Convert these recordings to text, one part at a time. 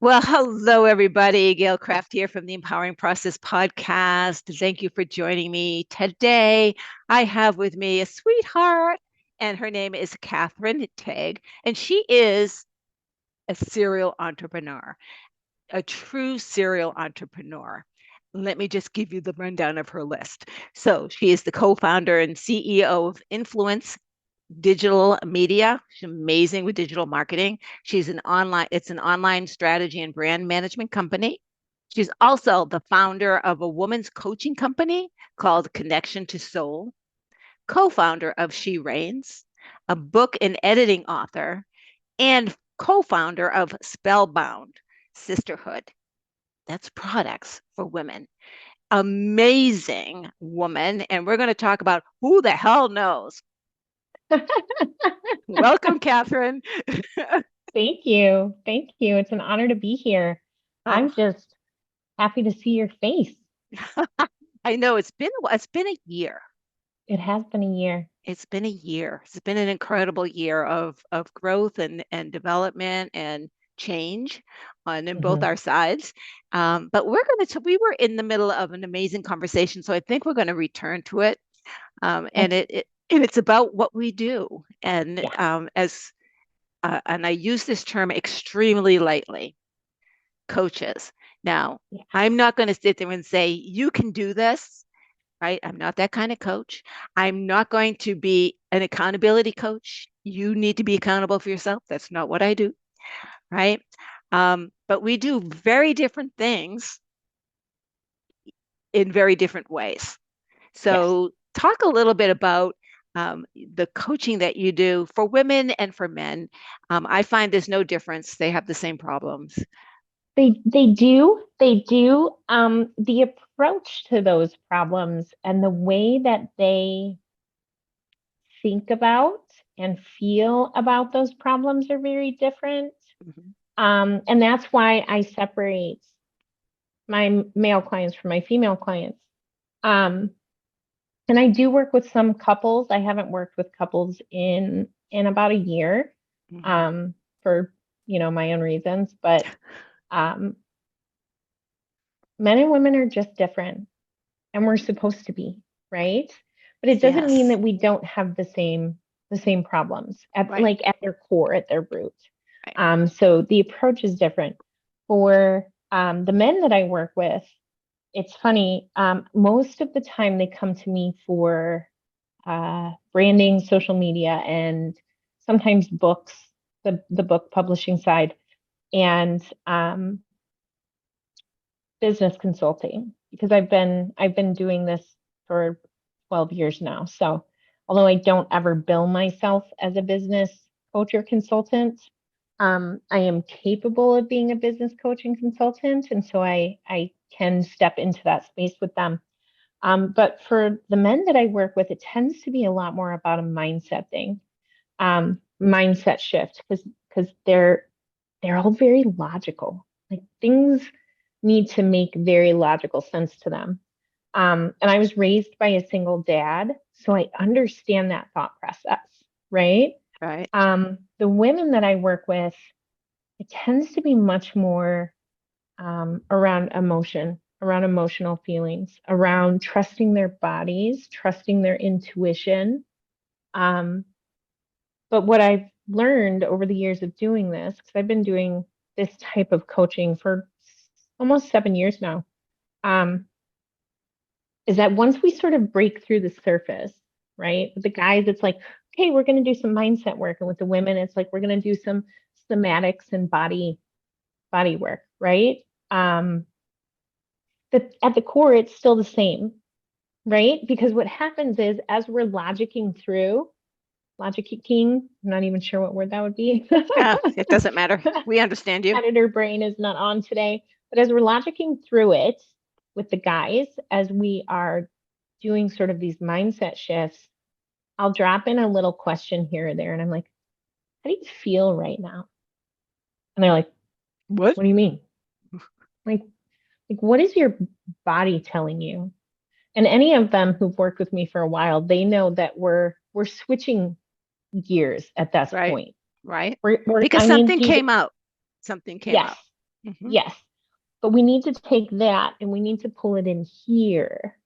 Well, hello, everybody. Gail Kraft here from the Empowering Process podcast. Thank you for joining me today. I have with me a sweetheart, and her name is Kathryn Tague, and she is a serial entrepreneur, a true serial entrepreneur. Let me just give you the rundown of her list. So, she is the co founder and CEO of Influence Digital Media. She's amazing with digital marketing. It's an online strategy and brand management company. She's also the founder of a women's coaching company called Connection to Soul, co-founder of She Reigns, a book and editing author, and co-founder of Spellbound, Sisterhood. That's products for women. Amazing woman. And we're going to talk about who the hell knows. Welcome, Kathryn. Thank you. Thank you. It's an honor to be here. Oh, I'm just happy to see your face. I know it's been a year. It has been a year. It's been a year. It's been an incredible year of growth and development and change on in both Mhm. our sides. But we were in the middle of an amazing conversation, so I think we're going to return to it. And Okay. it's about what we do, and Yeah. and I use this term extremely lightly, coaches. Now, Yeah. I'm not going to sit there and say you can do this, right? I'm not that kind of coach. I'm not going to be an accountability coach. You need to be accountable for yourself. That's not what I do, right? But we do very different things in very different ways. Yes. So, talk a little bit about the coaching that you do for women and for men. I find there's no difference. They have the same problems. They do. They do. The approach to those problems and the way that they think about and feel about those problems are very different. Mhm. And that's why I separate my male clients from my female clients. Um, And I do work with some couples. I haven't worked with couples in about a year, Mhm. um, for my own reasons. But um, men and women are just different, and we're supposed to be, right? But it doesn't mean Yes. that we don't have the same problems at Right. like at their core, at their root. Right. So the approach is different. For the men that I work with, it's funny. Most of the time, they come to me for branding, social media, and sometimes books, the book publishing side, and business consulting because I've been doing this for 12 years now. So although I don't ever bill myself as a business coach or consultant, I am capable of being a business coach and consultant, and so I can step into that space with them. But for the men that I work with, it tends to be a lot more about a mindset thing, mindset shift, because they're all very logical. Like things need to make very logical sense to them. And I was raised by a single dad, so I understand that thought process, right? Right. The women that I work with, it tends to be much more around emotion, around emotional feelings, around trusting their bodies, trusting their intuition. Um, but what I've learned over the years of doing this, because I've been doing this type of coaching for almost 7 years now, um, is that once we sort of break through the surface, right? With the guys, it's like, okay, we're going to do some mindset work, and with the women, it's like we're going to do some somatics and body work, right? Um, at the core, it's still the same, right? Because what happens is as we're logicking, I'm not even sure what word that would be. It doesn't matter. We understand you. Editor brain is not on today. But as we're logicking through it with the guys, as we are doing sort of these mindset shifts, I'll drop in a little question here or there. And I'm like, how do you feel right now? And they're like, What? what do you mean? Like, what is your body telling you? And any of them who've worked with me for a while, they know that we're switching gears at that Right. point. Right. We're Because I need something you to came out. Something came yes, out. Mm-hmm. Yes. But we need to take that and we need to pull it in here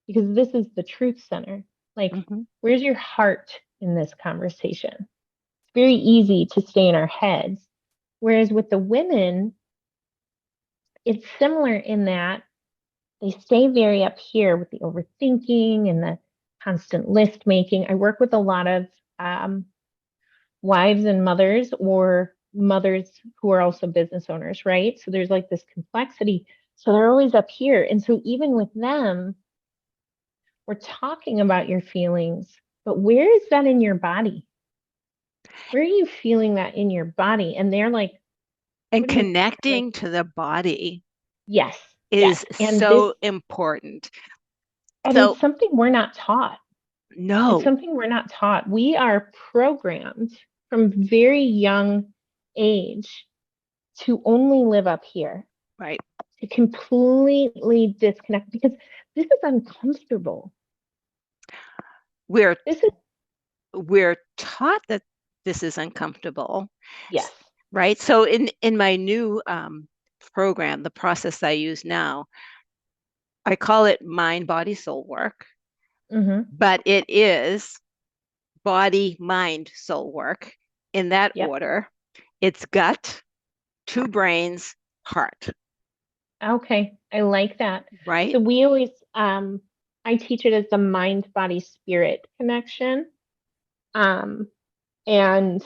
because this is the truth center. Like, Mm-hmm. where's your heart in this conversation? It's very easy to stay in our heads. Whereas with the women, it's similar in that they stay very up here with the overthinking and the constant list making. I work with a lot of um, wives and mothers or mothers who are also business owners, right? So there's like this complexity. So they're always up here. And so even with them, we're talking about your feelings, but where is that in your body? Where are you feeling that in your body? And they're like, And what do you like? connecting to the body Yes, yes. is And this, so important. and So, it's something we're not taught. It's no, something we're not taught. We are programmed from very young age to only live up here, right? to completely disconnect because this is uncomfortable. We're This is, we're taught that this is uncomfortable, yes. right? So in my new program, the process I use now, I call it mind, body, soul work, Mm-hmm. but it is body, mind, soul work in that Yep. order. It's gut, two brains, heart, Okay. I like that. right? So we always, I teach it as the mind, body, spirit connection. Um, and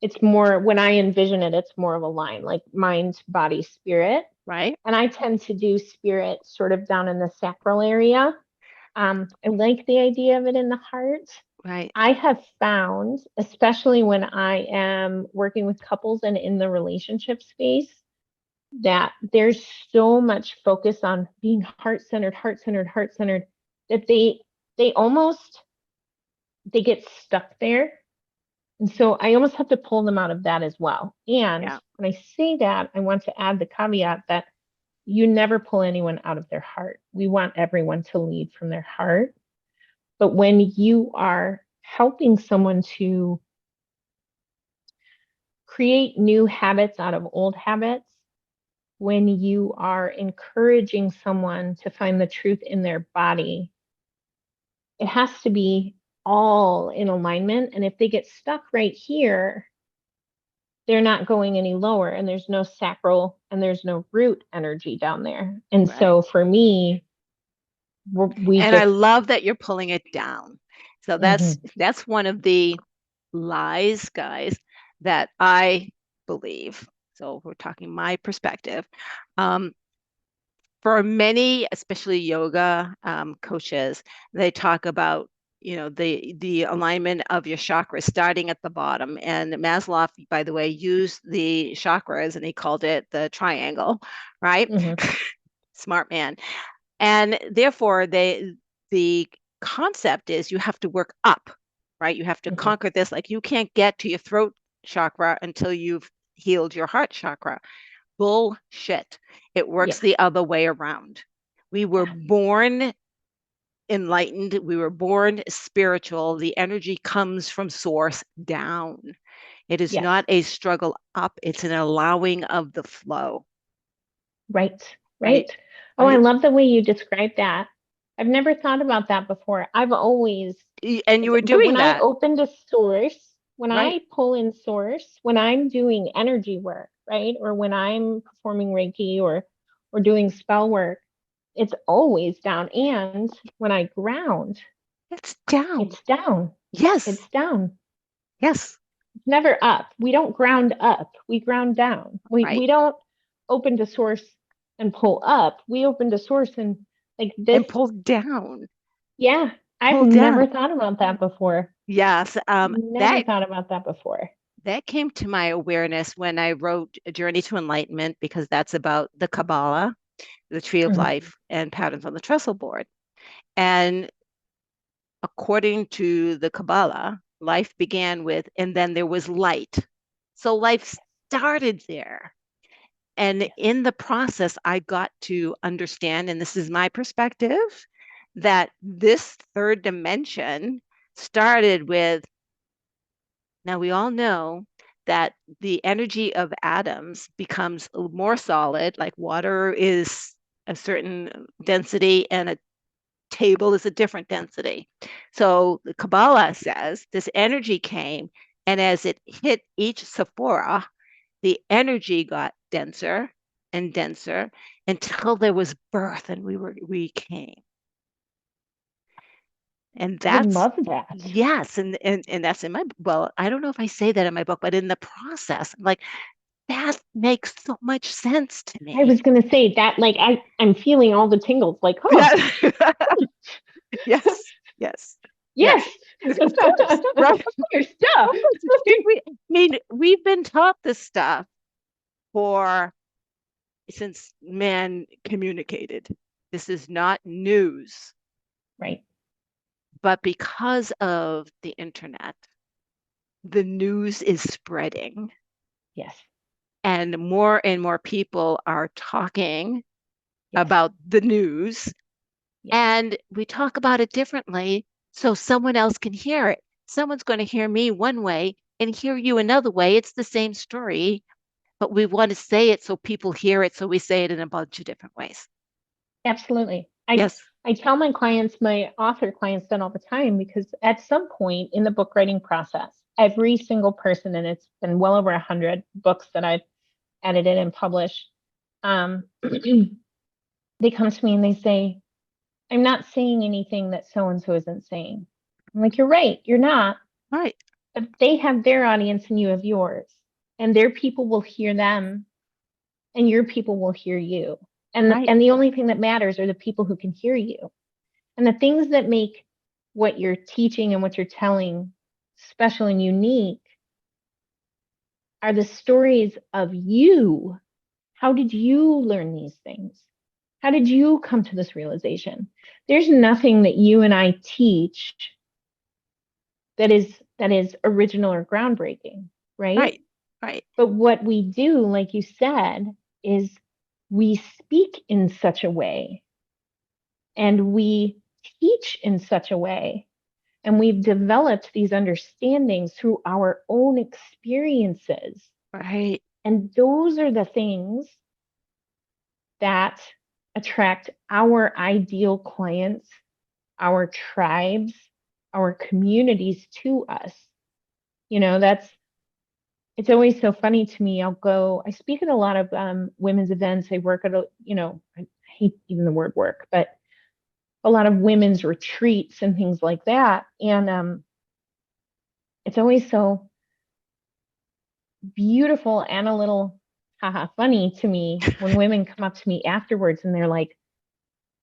it's more, when I envision it, it's more of a line like mind, body, spirit. Right? And I tend to do spirit sort of down in the sacral area. I like the idea of it in the heart. Right. I have found, especially when I am working with couples and in the relationship space, that there's so much focus on being heart-centered, heart-centered, heart-centered that they almost they get stuck there. And so I almost have to pull them out of that as well. And Yeah. when I say that, I want to add the caveat that you never pull anyone out of their heart. We want everyone to lead from their heart. But when you are helping someone to create new habits out of old habits, when you are encouraging someone to find the truth in their body, it has to be all in alignment. And if they get stuck right here, they're not going any lower and there's no sacral and there's no root energy down there. And Right. so for me, we And I just, love that you're pulling it down. So mhm, that's one of the lies, guys, that I believe. So we're talking my perspective. Um, for many, especially yoga coaches, they talk about the alignment of your chakras starting at the bottom. And Maslow, by the way, used the chakras and he called it the triangle, right? mhm, Smart man. And therefore, the concept is you have to work up, right? You have to mhm. conquer this. Like you can't get to your throat chakra until you've healed your heart chakra. Bullshit. It works Yeah, the other way around. We were yeah, born enlightened, we were born spiritual. The energy comes from source down. It is yes. not a struggle up, it's an allowing of the flow, Right, right? right. Oh, I Right. love the way you describe that. I've never thought about that before. I've always, And you were but doing when I that, open to source, when right? I pull in source, when I'm doing energy work, right? Or when I'm performing Reiki or doing spell work, it's always down. And when I ground, It's down. it's down. Yes. It's down. Yes. It's never up. We don't ground up. We ground down. We Right. don't open to source and pull up. We open to source and like this. And pull down. Yeah, I've Pull down. never thought about that before. Yes. Never That thought about that before. that came to my awareness when I wrote A Journey to Enlightenment, because that's about the Kabbalah, the tree of Mhm, life, and patterns on the trestle board. And according to the Kabbalah, life began with, and then there was light. So life started there. And yes, in the process, I got to understand, and this is my perspective, that this third dimension started with, now we all know that the energy of atoms becomes more solid, like water is a certain density and a table is a different density. So the Kabbalah says this energy came, and as it hit each Sephora, the energy got denser and denser until there was birth and we came. And I that's love that. yes, and that's in my, well, I don't know if I say that in my book, but in the process, I'm like, that makes so much sense to I me. was gonna say that, like, I'm feeling all the tingles, like, huh. Yeah. Yes, yes, yes. Yes. Of course, right? Of course, duh. Of course. I mean, we've been taught this stuff for since man communicated. This is not news, Right. but because of the internet, the news is spreading, Yes. and more people are talking Yes. about the news, Yes. and we talk about it differently so someone else can hear it. Someone's going to hear me one way and hear you another way. It's the same story, but we want to say it so people hear it, so we say it in a bunch of different ways. Absolutely. Yes. I tell my clients, my author clients, that all the time, because at some point in the book writing process, every single person, and it's been well over 100 books that I've edited and published, they come to me and they say, I'm not saying anything that so and so isn't saying. I'm like, you're right, you're not. All right. But they have their audience and you have yours. And their people will hear them and your people will hear you. Right. And the only thing that matters are the people who can hear you. And the things that make what you're teaching and what you're telling special and unique are the stories of you. How did you learn these things? How did you come to this realization? There's nothing that you and I teach that is original or groundbreaking, right? Right. Right. But what we do, like you said, is we speak in such a way and we teach in such a way, and we've developed these understandings through our own experiences. Right. And those are the things that attract our ideal clients, our tribes, our communities to us. You know, that's it's always so funny to me. I speak at a lot of women's events. I work at I hate even the word work, but a lot of women's retreats and things like that. And it's always so beautiful and a little haha funny to me when women come up to me afterwards and they're like,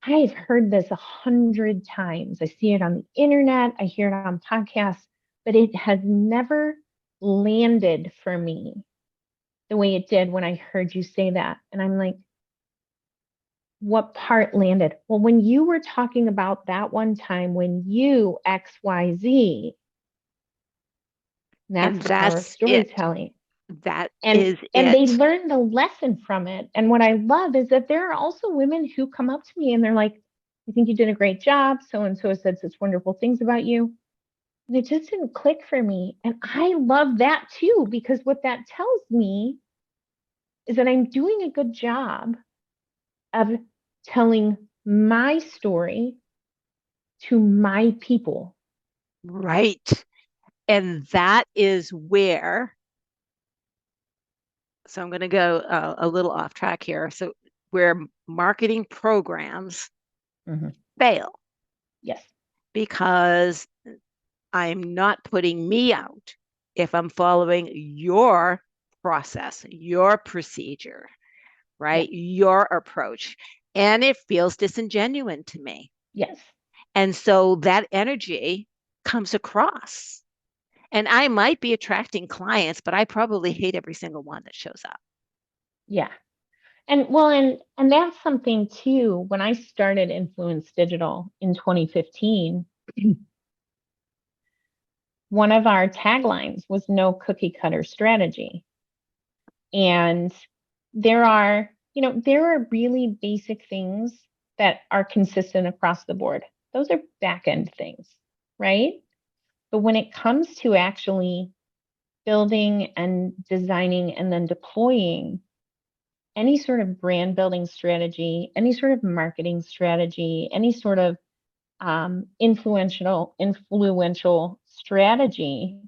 I've heard this 100 times. I see it on the internet, I hear it on podcasts, but it has never landed for me the way it did when I heard you say that. And I'm like, what part landed? Well, when you were talking about that one time when you XYZ, that's And the power of that's it. storytelling. That and is and they it. learned a lesson from it. And what I love is that there are also women who come up to me and they're like, I think you did a great job, so and so said such wonderful things about you, and it just didn't click for me. And I love that too, because what that tells me is that I'm doing a good job of telling my story to my people. Right. And that is where, so I'm going to go a little off track here. So, where marketing programs Mhm. fail Yes. because I'm not putting me out if I'm following your process, your procedure, Yeah. right? Your approach. And it feels disingenuous to me. Yes. And so that energy comes across. And I might be attracting clients, but I probably hate every single one that shows up. Yeah. And well, and that's something too. When I started Influence Digital in 2015, one of our taglines was no cookie cutter strategy. And there are really basic things that are consistent across the board. Those are back end things, right? But when it comes to actually building and designing and then deploying any sort of brand building strategy, any sort of marketing strategy, any sort of influential strategy,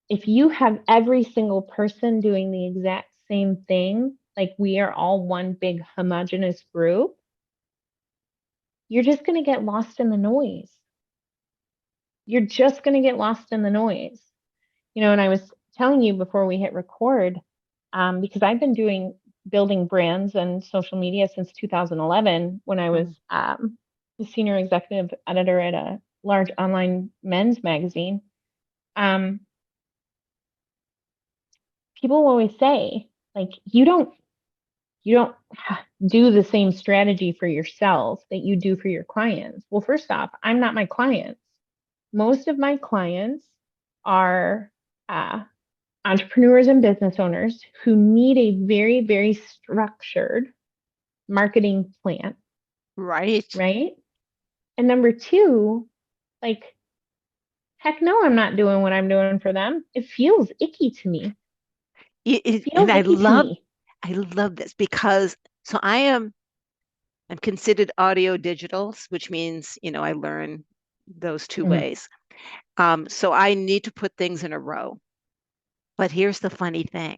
if you have every single person doing the exact same thing, like we are all one big homogenous group, you're just going to get lost in the noise. You're just going to get lost in the noise. And I was telling you before we hit record, because I've been doing building brands and social media since 2011 when I was Mhm. the senior executive editor at a large online men's magazine. Um, People always say, like, you don't do the same strategy for yourself that you do for your clients. Well, first off, I'm not my clients. Most of my clients are uh, entrepreneurs and business owners who need a very, very structured marketing plan, Right. right? And number two, like, heck no, I'm not doing what I'm doing for them. It feels icky to me. It And feels icky to me. I love this because so I'm considered audio digitals, which means, I learn those two Mhm. ways. So I need to put things in a row. But here's the funny thing.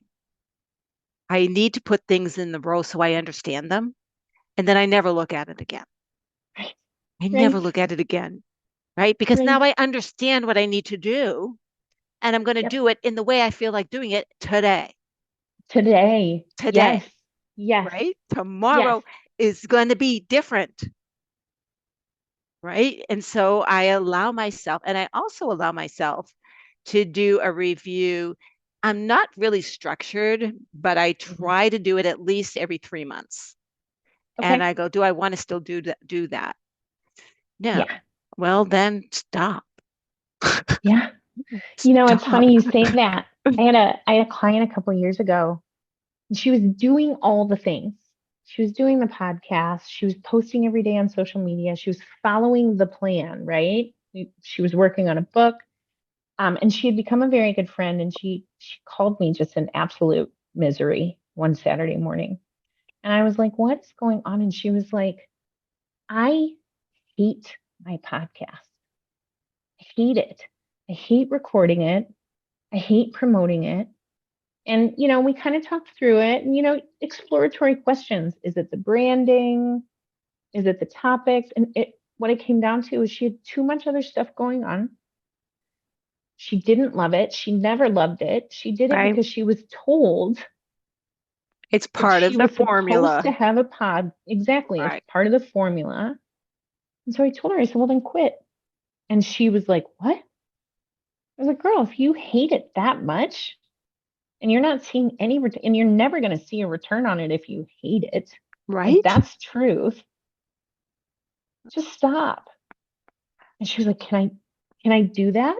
I need to put things in the row so I understand them, and then I never look at it again. Right, I never right, look at it again, right? Because now right. I understand what I need to do, and I'm going to Yep. do it in the way I feel like doing it today. Today. Yes. Today, Yes. right? Yes. Tomorrow is going to be different, right? And so I allow myself, and I also allow myself to do a review. I'm not really structured, but I Mhm. try to do it at least every 3 months. And Okay. I go, do I want to still do that? No. Yeah. Well, then stop. Yeah. It's Stop. funny you say that. I had a client a couple of years ago, and she was doing all the things. She was doing the podcast. She was posting every day on social media. She was following the plan, right? She was working on a book. And she had become a very good friend. And she called me just in absolute misery one Saturday morning. And I was like, what's going on? And she was like, I hate my podcast. I hate it. I hate recording it. I hate promoting it. And, we kind of talked through it and, exploratory questions. Is it the branding? Is it the topics? And what it came down to is she had too much other stuff going on. She didn't love it. She never loved it. She did it Right? because she was told It's that part she of the was supposed formula. to have a pod. Exactly. It's Right. part of the formula. And so I told her, I said, well, then quit. And she was like, what? I was like, girl, if you hate it that much and you're not seeing any return, and you're never going to see a return on it if you hate it, like Right? that's truth, just stop. And she was like, can I do that?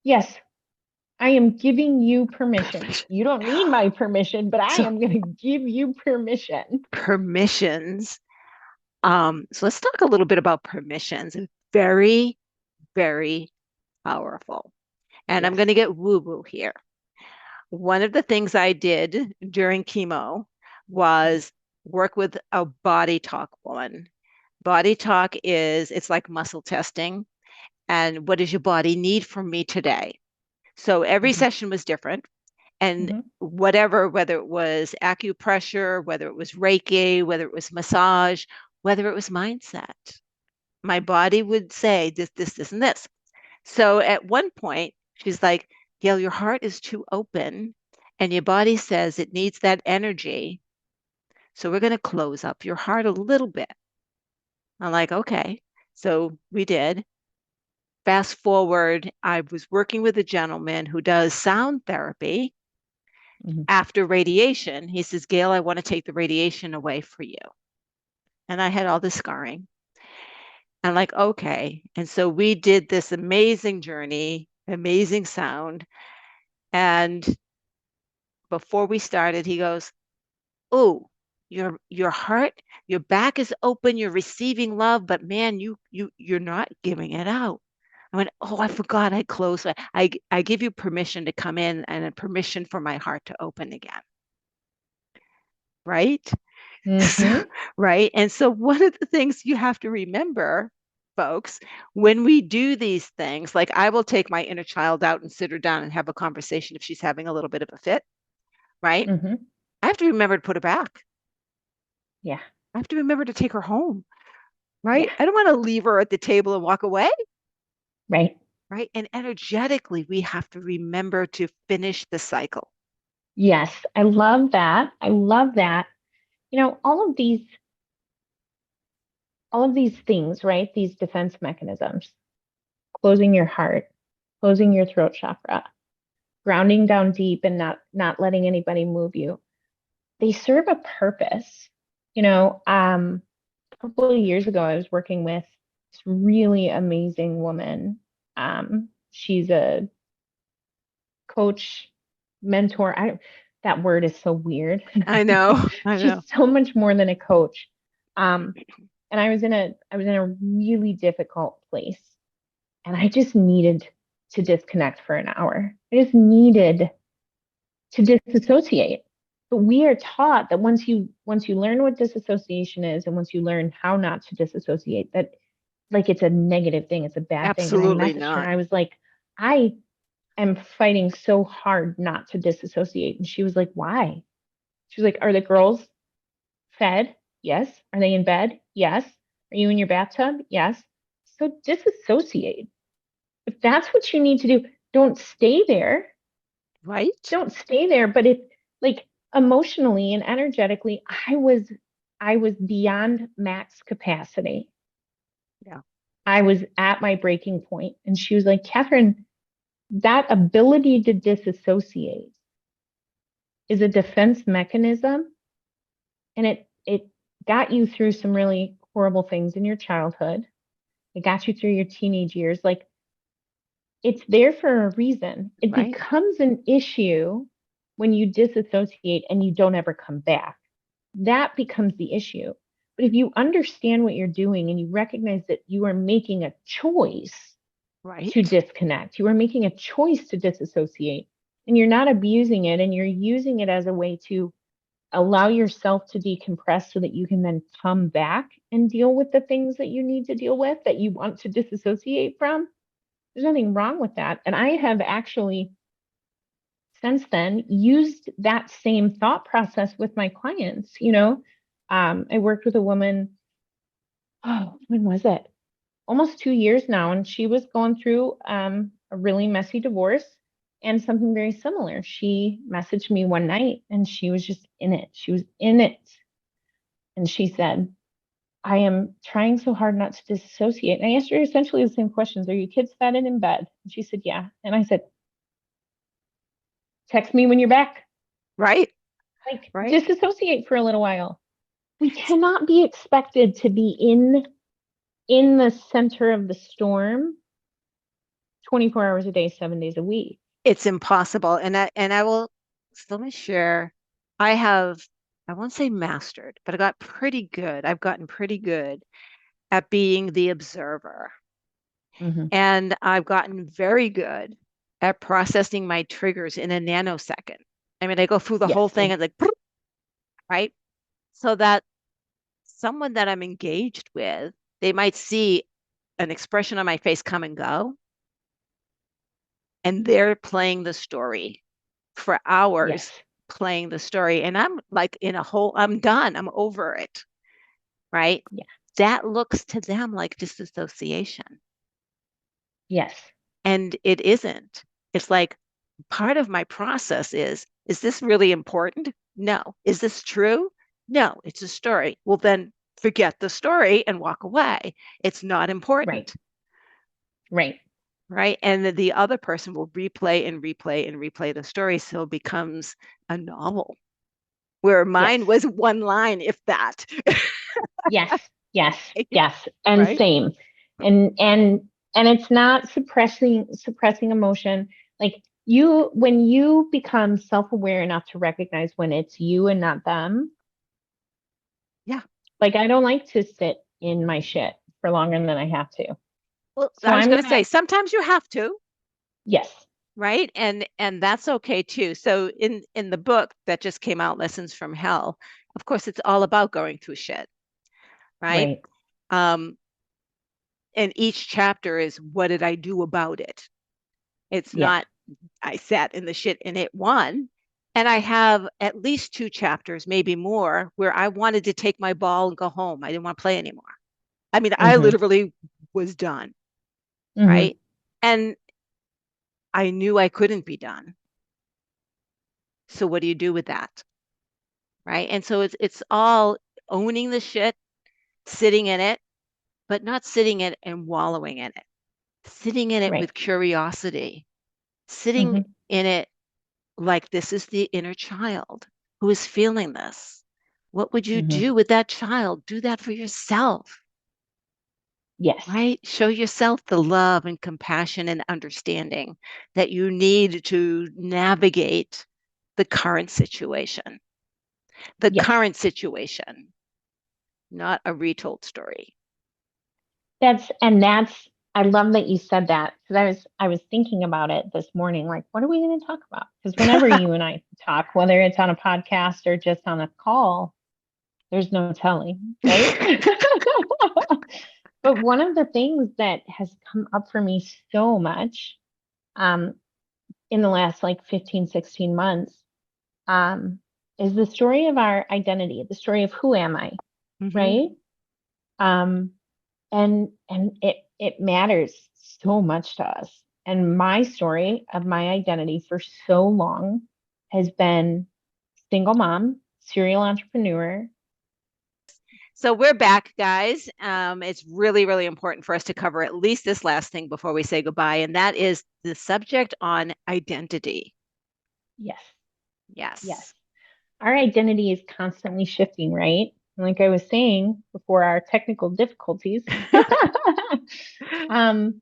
Yes, I am giving you permission. You don't need my permission, but I So am going to give you permission. permissions. So let's talk a little bit about permissions. Very, very powerful. And I'm Yes. going to get woo-woo here. One of the things I did during chemo Mhm. was work with a body talk woman. Body talk it's like muscle testing. And what does your body need from me today? So every Mhm. session was different. And Mhm. whether it was acupressure, whether it was Reiki, whether it was massage, whether it was mindset, my body would say this, and this. So at one point, she's like, Gail, your heart is too open and your body says it needs that energy. So we're going to close up your heart a little bit. I'm like, okay. So we did. Fast forward, I was working with a gentleman who does sound therapy Mhm. after radiation. He says, Gail, I want to take the radiation away for you. And I had all this scarring. I'm like, okay. And so we did this amazing journey, amazing sound. And before we started, he goes, oh, your heart, your back is open, you're receiving love, but man, you're not giving it out. I went, oh, I forgot I closed. I give you permission to come in and a permission for my heart to open again. Right? Mm-hmm. Right. And so one of the things you have to remember, folks, when we do these things, like I will take my inner child out and sit her down and have a conversation if she's having a little bit of a fit, right? Mm-hmm. I have to remember to put her back. Yeah. I have to remember to take her home, Yeah. right? I don't want to leave her at the table and walk away, Right. right? And energetically, we have to remember to finish the cycle. Yes. I love that. I love that. All of these things, right? These defense mechanisms, closing your heart, closing your throat chakra, grounding down deep and not letting anybody move you. They serve a purpose. A couple of years ago, I was working with this really amazing woman. She's a coach, mentor. That word is so weird. I know. I She's know. so much more than a coach. Um, and I was in a really difficult place, and I just needed to disconnect for an hour. I just needed to disassociate. But we are taught that once you learn what disassociation is, and once you learn how not to disassociate, that like it's a negative thing, it's a bad thing. And I Absolutely messaged her not. and I was like, I am fighting so hard not to disassociate. And she was like, why? She was like, are the girls fed? Yes. Are they in bed? Yes. Are you in your bathtub? Yes. So disassociate. If that's what you need to do, don't stay there. Right? Don't stay there. But if like emotionally and energetically, I was beyond max capacity. Yeah. I was at my breaking point. And she was like, Kathryn, that ability to disassociate is a defense mechanism, and it got you through some really horrible things in your childhood. It got you through your teenage years. Like it's there for a reason. It Right? becomes an issue when you disassociate and you don't ever come back. That becomes the issue. But if you understand what you're doing and you recognize that you are making a choice to Right? disconnect, you are making a choice to disassociate, and you're not abusing it, and you're using it as a way to allow yourself to decompress so that you can then come back and deal with the things that you need to deal with that you want to disassociate from. There's nothing wrong with that. And I have actually since then used that same thought process with my clients. I worked with a woman, oh, when was it? Almost 2 years now, and she was going through a really messy divorce and something very similar. She messaged me one night and she was just in it. She was in it. And she said, I am trying so hard not to disassociate. And I asked her essentially the same questions. Are your kids fed and in bed? And she said, yeah. And I said, text me when you're back. Right? Like, Right? disassociate for a little while. We cannot be expected to be in the center of the storm 24 hours a day, 7 days a week. It's impossible. And I will let me share. I have, I won't say mastered, but I got pretty good. I've gotten pretty good at being the observer. Mm-hmm. And I've gotten very good at processing my triggers in a nanosecond. I mean, I go through the Yes, whole thing and like, right? So that someone that I'm engaged with, they might see an expression on my face come and go, and they're playing the story for yes, hours, playing the story. And I'm like in a whole, I'm done, I'm over it, right? yeah, That looks to them like disassociation. yes, And it isn't. It's like part of my process is this really important? No. Is this true? No, it's a story. Well, then forget the story and walk away. It's not right, important, right. right? And the other person will replay and replay and replay the story. So it becomes a novel where Yes, mine was one line, if that. yes, yes, yes. And Right? same. And it's not suppressing emotion. Like when you become self-aware enough to recognize when it's you and not them, Yeah. like I don't like to sit in my shit for longer than I have to. Well, So I was I'm going to not, say sometimes you have to, yes, right? And that's okay too. So in the book that just came out, Lessons from Hell, of course, it's all about going through shit, right? right. Um, and each chapter is what did I do about it? It's Yes. not I sat in the shit and it won. And I have at least two chapters, maybe more, where I wanted to take my ball and go home. I didn't want to play anymore. I mean, I Mm-hmm. literally was done, Mm-hmm. right? And I knew I couldn't be done. So what do you do with that? Right? And so it's all owning the shit, sitting in it, but not sitting in it and wallowing in it. Sitting in it Right. with curiosity, sitting Mm-hmm. in it like this is the inner child who is feeling this. What would you Mm-hmm. do with that child? Do that for yourself, Yes. right? Show yourself the love and compassion and understanding that you need to navigate the current situation. The Yes. current situation, not a retold story. That's I love that you said that because I was thinking about it this morning, like, what are we going to talk about? Because whenever you and I talk, whether it's on a podcast or just on a call, there's no telling, right? But one of the things that has come up for me so much um, in the last like 15, 16 months um, is the story of our identity, the story of who am I, Mm-hmm. right? Um, and it matters so much to us. And my story of my identity for so long has been single mom, serial entrepreneur. So we're back, guys. It's really, really important for us to cover at least this last thing before we say goodbye, and that is the subject on identity. Yes, yes. Yes. Our identity is constantly shifting, right? And like I was saying before our technical difficulties, um,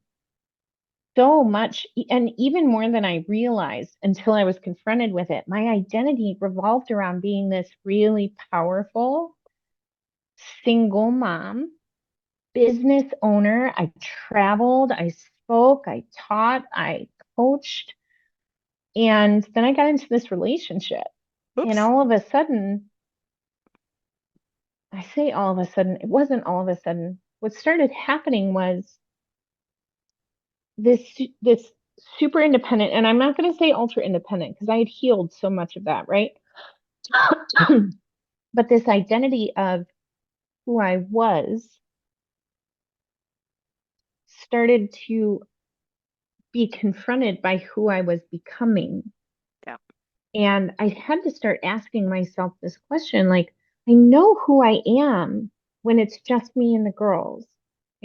so much, and even more than I realized until I was confronted with it, my identity revolved around being this really powerful single mom, business owner. I traveled, I spoke, I taught, I coached. And then I got into this relationship. And Oops. all of a sudden, I say all of a sudden, it wasn't all of a sudden. What started happening was this super independent, and I'm not going to say ultra independent because I had healed so much of that, right? But this identity of who I was started to be confronted by who I was becoming. Yeah. And I had to start asking myself this question like, I know who I am when it's just me and the girls.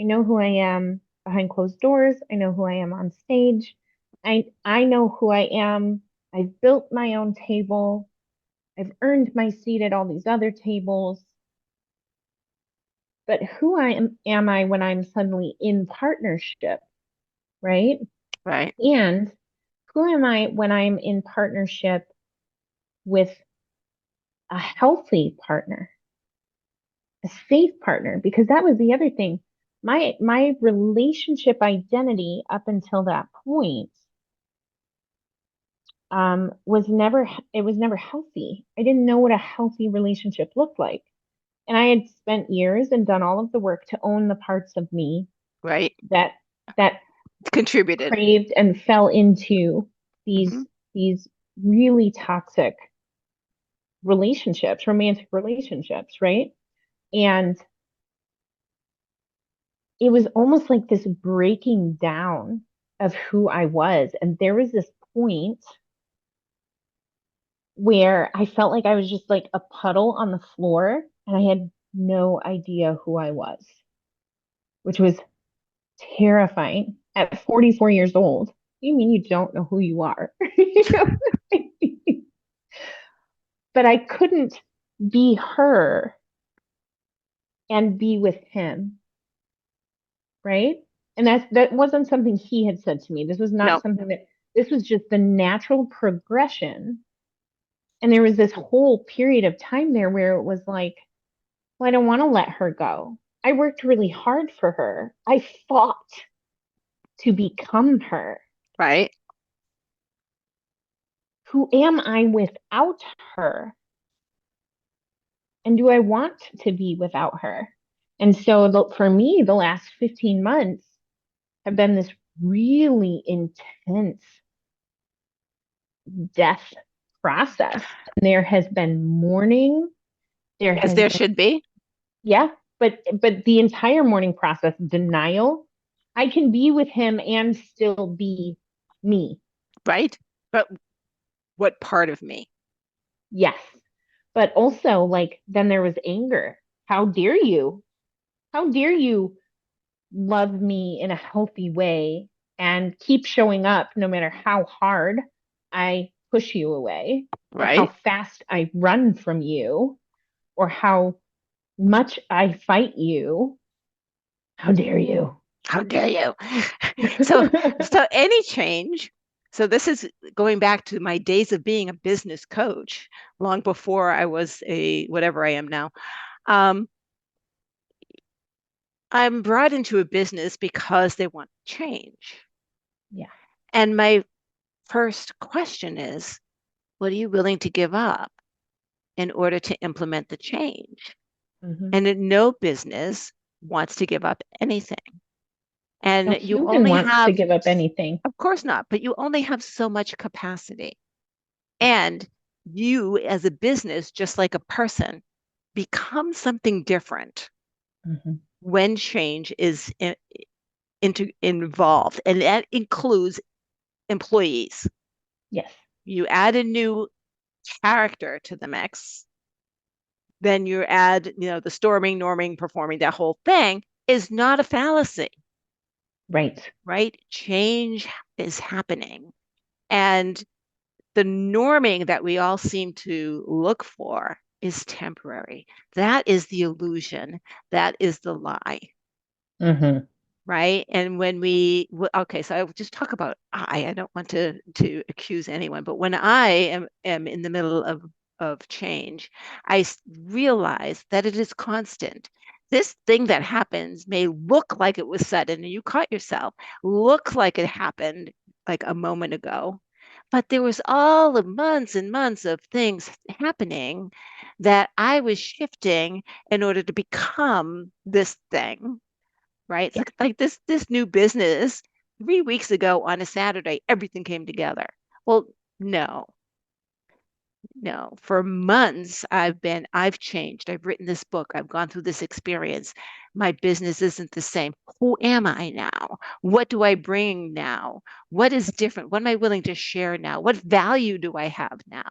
I know who I am behind closed doors. I know who I am on stage. I know who I am. I've built my own table. I've earned my seat at all these other tables. But who am I when I'm suddenly in partnership, right? Right. And who am I when I'm in partnership with a healthy partner, a safe partner? Because that was the other thing. My relationship identity up until that point was never healthy. I didn't know what a healthy relationship looked like. And I had spent years and done all of the work to own the parts of me Right. that that It's contributed. craved and fell into Hmm. these really toxic relationships, romantic relationships, right? And it was almost like this breaking down of who I was. And there was this point where I felt like I was just like a puddle on the floor and I had no idea who I was, which was terrifying at 44 years old. You mean you don't know who you are? But I couldn't be her and be with him, right? And that wasn't something he had said to me. This was not No. something that this was just the natural progression. And there was this whole period of time there where it was like, well, I don't want to let her go. I worked really hard for her. I fought. to become her. Right. Who am I without her? And do I want to be without her? And so for me, the last 15 months have been this really intense death process. There has been mourning. There As has there been, should be. yeah, but the entire mourning process, denial. I can be with him and still be me. Right. But what part of me? Yes. But also, like, then there was anger. How dare you? How dare you love me in a healthy way and keep showing up no matter how hard I push you away, or how Right. fast I run from you, or how much I fight you? How dare you? How dare you? So, so any change. So this is going back to my days of being a business coach, long before I was a whatever I am now. Um, I'm brought into a business because they want change. Yeah. And my first question is, what are you willing to give up in order to implement the change? Mm-hmm. And no business wants to give up anything. No And you human only wants to have, give up anything. of course not, but you only have so much capacity. And you, as a business, just like a person, become something different Mm-hmm. when change is involved. And that includes employees. Yes. You add a new character to the mix, then you add, the storming, norming, performing, that whole thing is not a fallacy, Right. right? Change is happening. And the norming that we all seem to look for is temporary. That is the illusion. That is the lie, Mm-hmm. right? And when okay, so I will just talk about I don't want to accuse anyone, but when I am in the middle of change, realize that it is constant. This thing that happens may look like it was sudden and you caught yourself, look like it happened like a moment ago, but there was all the months and months of things happening that I was shifting in order to become this thing, right? It's Yeah. like this new business. 3 weeks ago on a Saturday, everything came together. Well, no, no. For months, I've changed. I've written this book. I've gone through this experience. My business isn't the same. Who am I now? What do I bring now? What is different? What am I willing to share now? What value do I have now?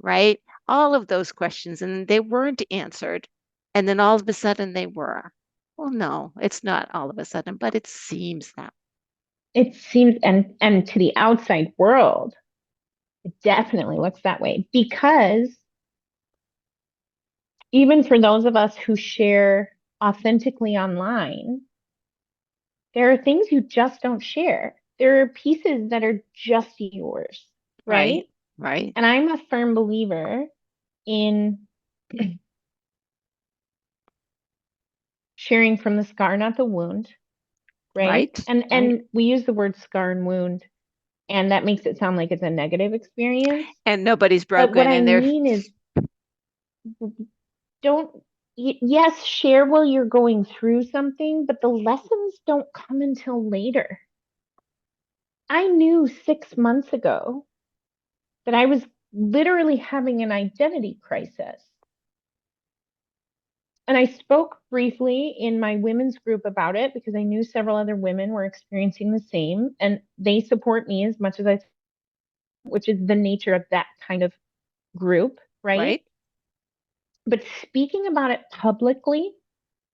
Right? All of those questions, and they weren't answered. And then all of a sudden they were. Well, no, it's not all of a sudden, but it seems that. It seems, and to the outside world, it definitely looks that way because even for those of us who share authentically online, there are things you just don't share. There are pieces that are just yours, right? Right, right, And I'm a firm believer in sharing from the scar, not the wound, right? right, And right. and we use the word scar and wound, and that makes it sound like it's a negative experience. And nobody's But what broken, I and they're mean is don't yes, share while you're going through something, but the lessons don't come until later. I knew 6 months ago that I was literally having an identity crisis. And I spoke briefly in my women's group about it because I knew several other women were experiencing the same, and they support me as much as I, which is the nature of that kind of group, right? right, But speaking about it publicly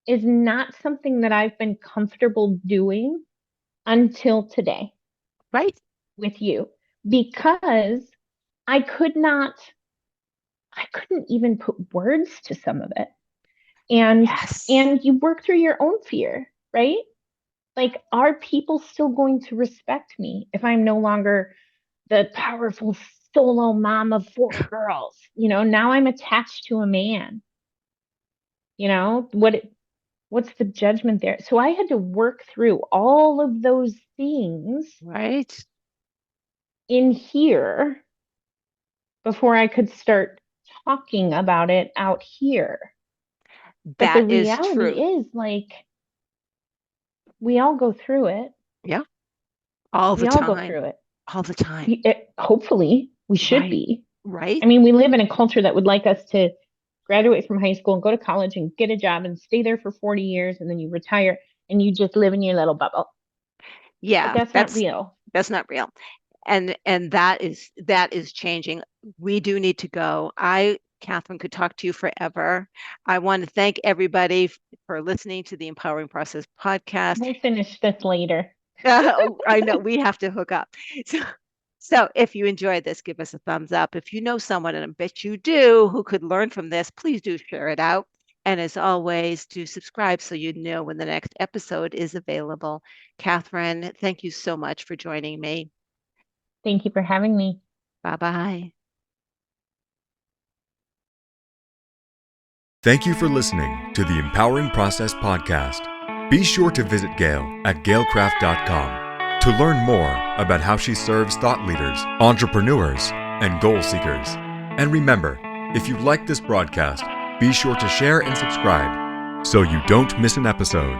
is not something that I've been comfortable doing until today right. with you because I could not, I couldn't even put words to some of it. And Yes, and you work through your own fear, right? Like, are people still going to respect me if I'm no longer the powerful solo mom of four girls? Now I'm attached to a man. What What's the judgment there? So I had to work through all of those things Right. in here before I could start talking about it out here. But the That is reality true. is, like, we all go through it. Yeah. All the We all go time. through it. All the time. Hopefully, we should Right. be. Right. I mean, we live in a culture that would like us to graduate from high school and go to college and get a job and stay there for 40 years and then you retire and you just live in your little bubble. But Yeah, that's not real. that's not real. And that is changing. We do need to go. Kathryn, could talk to you forever. I want to thank everybody for listening to the Empowering Process podcast. We'll finish this later. I know we have to hook up. So, so if you enjoyed this, give us a thumbs up. If you know someone, and I bet you do, who could learn from this, please do share it out. And as always, do subscribe so you know when the next episode is available. Kathryn, thank you so much for joining me. Thank you for having me. Bye bye. Thank you for listening to the Empowering Process podcast. Be sure to visit Gail at gailcraft.com to learn more about how she serves thought leaders, entrepreneurs, and goal seekers. And remember, if you like this broadcast, be sure to share and subscribe so you don't miss an episode.